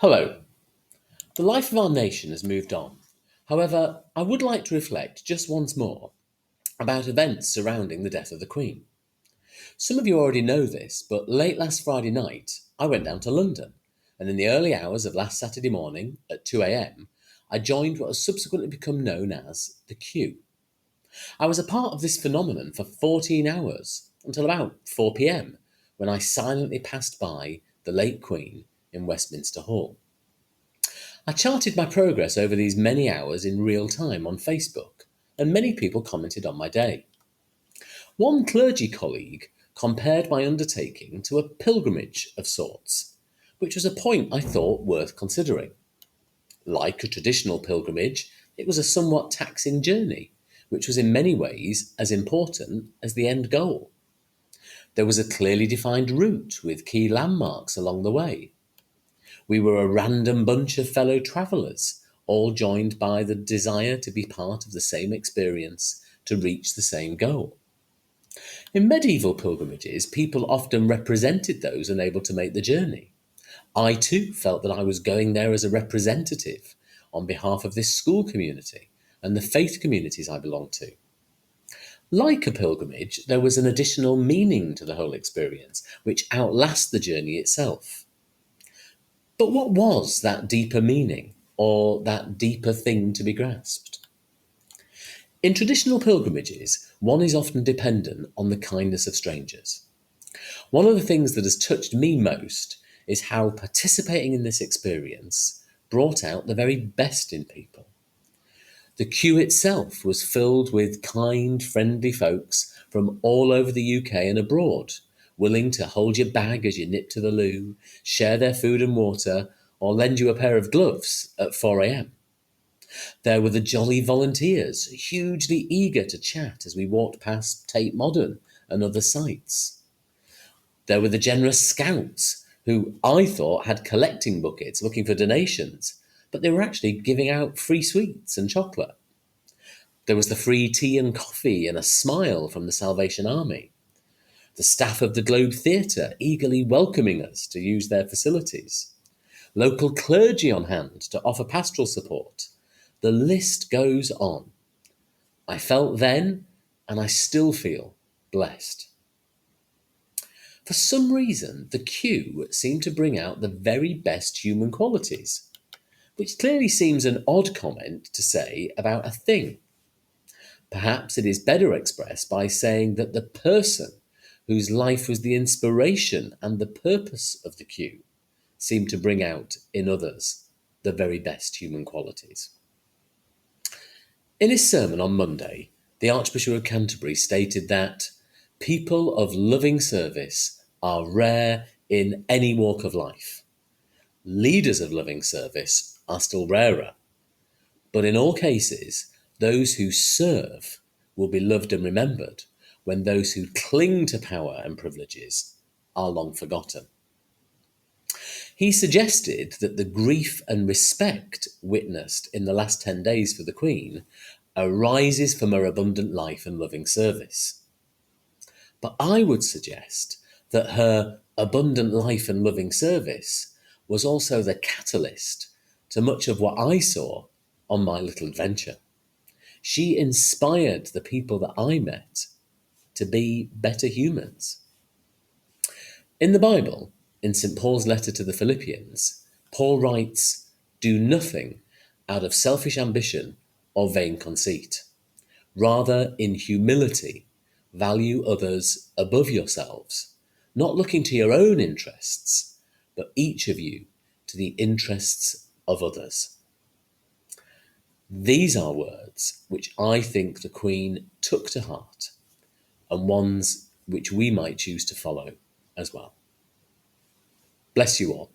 Hello. The life of our nation has moved on. However, I would like to reflect just once more about events surrounding the death of the Queen. Some of you already know this, but late last Friday night, I went down to London, and in the early hours of last Saturday morning at 2 a.m., I joined what has subsequently become known as the queue. I was a part of this phenomenon for 14 hours until about 4 p.m., when I silently passed by the late Queen in Westminster Hall. I charted my progress over these many hours in real time on Facebook, and many people commented on my day. One clergy colleague compared my undertaking to a pilgrimage of sorts, which was a point I thought worth considering. Like a traditional pilgrimage, it was a somewhat taxing journey, which was in many ways as important as the end goal. There was a clearly defined route with key landmarks along the way. We were a random bunch of fellow travellers, all joined by the desire to be part of the same experience, to reach the same goal. In medieval pilgrimages, people often represented those unable to make the journey. I too felt that I was going there as a representative on behalf of this school community and the faith communities I belonged to. Like a pilgrimage, there was an additional meaning to the whole experience, which outlasts the journey itself. But what was that deeper meaning, or that deeper thing to be grasped? In traditional pilgrimages, one is often dependent on the kindness of strangers. One of the things that has touched me most is how participating in this experience brought out the very best in people. The queue itself was filled with kind, friendly folks from all over the UK and abroad, willing to hold your bag as you nip to the loo, share their food and water, or lend you a pair of gloves at 4 a.m. There were the jolly volunteers, hugely eager to chat as we walked past Tate Modern and other sites. There were the generous scouts, who I thought had collecting buckets looking for donations, but they were actually giving out free sweets and chocolate. There was the free tea and coffee and a smile from the Salvation Army. The staff of the Globe Theatre eagerly welcoming us to use their facilities. Local clergy on hand to offer pastoral support. The list goes on. I felt then, and I still feel, blessed. For some reason, the queue seemed to bring out the very best human qualities, which clearly seems an odd comment to say about a thing. Perhaps it is better expressed by saying that the person whose life was the inspiration and the purpose of the queue seemed to bring out in others the very best human qualities. In his sermon on Monday, the Archbishop of Canterbury stated that people of loving service are rare in any walk of life. Leaders of loving service are still rarer. But in all cases, those who serve will be loved and remembered when those who cling to power and privileges are long forgotten. He suggested that the grief and respect witnessed in the last 10 days for the Queen arises from her abundant life and loving service. But I would suggest that her abundant life and loving service was also the catalyst to much of what I saw on my little adventure. She inspired the people that I met to be better humans. In the Bible, in St. Paul's letter to the Philippians, Paul writes, "Do nothing out of selfish ambition or vain conceit. Rather, in humility, value others above yourselves, not looking to your own interests, but each of you to the interests of others." These are words which I think the Queen took to heart, and ones which we might choose to follow as well. Bless you all.